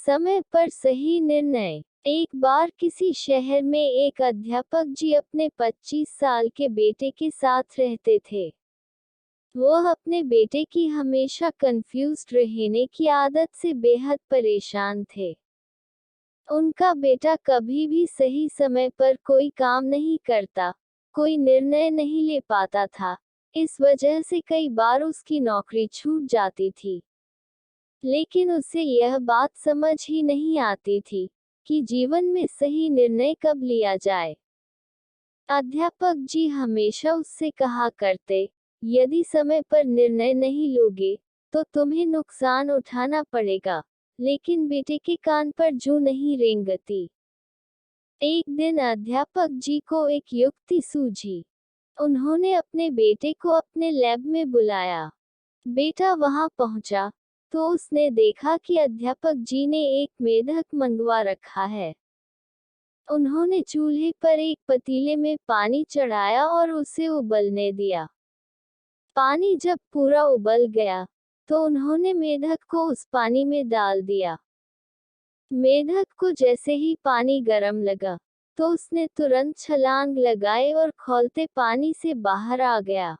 समय पर सही निर्णय। एक बार किसी शहर में एक अध्यापक जी अपने 25 साल के बेटे के साथ रहते थे। वह अपने बेटे की हमेशा कंफ्यूज्ड रहने की आदत से बेहद परेशान थे। उनका बेटा कभी भी सही समय पर कोई काम नहीं करता, कोई निर्णय नहीं ले पाता था। इस वजह से कई बार उसकी नौकरी छूट जाती थी। लेकिन उसे यह बात समझ ही नहीं आती थी कि जीवन में सही निर्णय कब लिया जाए। अध्यापक जी हमेशा उससे कहा करते, यदि समय पर निर्णय नहीं लोगे, तो तुम्हें नुकसान उठाना पड़ेगा। लेकिन बेटे के कान पर जूं नहीं रेंगती। एक दिन अध्यापक जी को एक युक्ति सूझी। उन्होंने अपने बेटे को अपने लैब में बुलाया। बेटा वहां पहुंचा, तो उसने देखा कि अध्यापक जी ने एक मेढक मंगवा रखा है। उन्होंने चूल्हे पर एक पतीले में पानी चढ़ाया और उसे उबलने दिया। पानी जब पूरा उबल गया, तो उन्होंने मेढक को उस पानी में डाल दिया। मेढक को जैसे ही पानी गर्म लगा, तो उसने तुरंत छलांग लगाई और खौलते पानी से बाहर आ गया।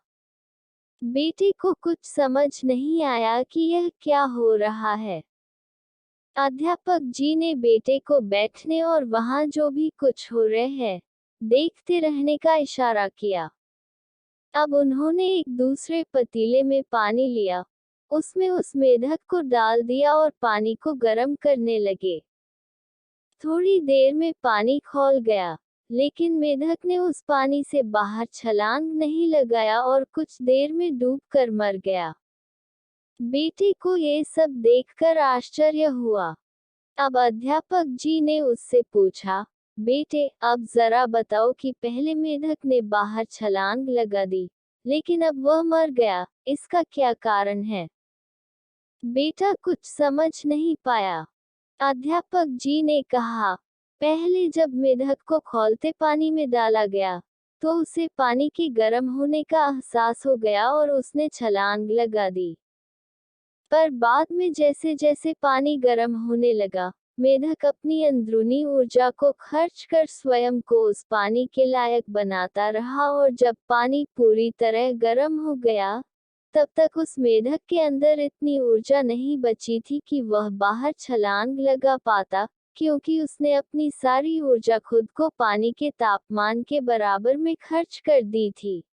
बेटे को कुछ समझ नहीं आया कि यह क्या हो रहा है। अध्यापक जी ने बेटे को बैठने और वहां जो भी कुछ हो रहे हैं, देखते रहने का इशारा किया। अब उन्होंने एक दूसरे पतीले में पानी लिया, उसमें उस मेढक को डाल दिया और पानी को गर्म करने लगे। थोड़ी देर में पानी खौल गया, लेकिन मेढक ने उस पानी से बाहर छलांग नहीं लगाया और कुछ देर में डूबकर मर गया। बेटे को ये सब देखकर आश्चर्य हुआ। अब अध्यापक जी ने उससे पूछा, बेटे, अब जरा बताओ कि पहले मेढक ने बाहर छलांग लगा दी, लेकिन अब वह मर गया, इसका क्या कारण है? बेटा कुछ समझ नहीं पाया। अध्यापक जी ने कहा, पहले जब मेढक को खौलते पानी में डाला गया, तो उसे पानी के गर्म होने का एहसास हो गया और उसने छलांग लगा दी। पर बाद में जैसे जैसे पानी गर्म होने लगा, मेढक अपनी अंदरूनी ऊर्जा को खर्च कर स्वयं को उस पानी के लायक बनाता रहा और जब पानी पूरी तरह गर्म हो गया, तब तक उस मेढक के अंदर इतनी ऊर्जा नहीं बची थी कि वह बाहर छलांग लगा पाता, क्योंकि उसने अपनी सारी ऊर्जा खुद को पानी के तापमान के बराबर में खर्च कर दी थी।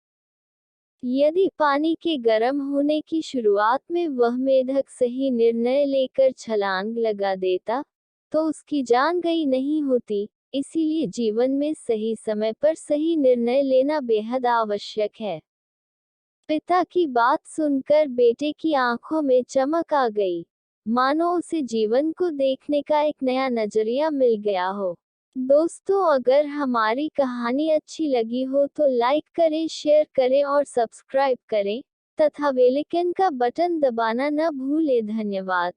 यदि पानी के गर्म होने की शुरुआत में वह मेढक सही निर्णय लेकर छलांग लगा देता, तो उसकी जान गई नहीं होती। इसीलिए जीवन में सही समय पर सही निर्णय लेना बेहद आवश्यक है। पिता की बात सुनकर बेटे की आंखों में चमक आ गई, मानो उसे जीवन को देखने का एक नया नजरिया मिल गया हो। दोस्तों, अगर हमारी कहानी अच्छी लगी हो तो लाइक करें, शेयर करें और सब्सक्राइब करें, तथा बेल आइकन का बटन दबाना न भूलें। धन्यवाद।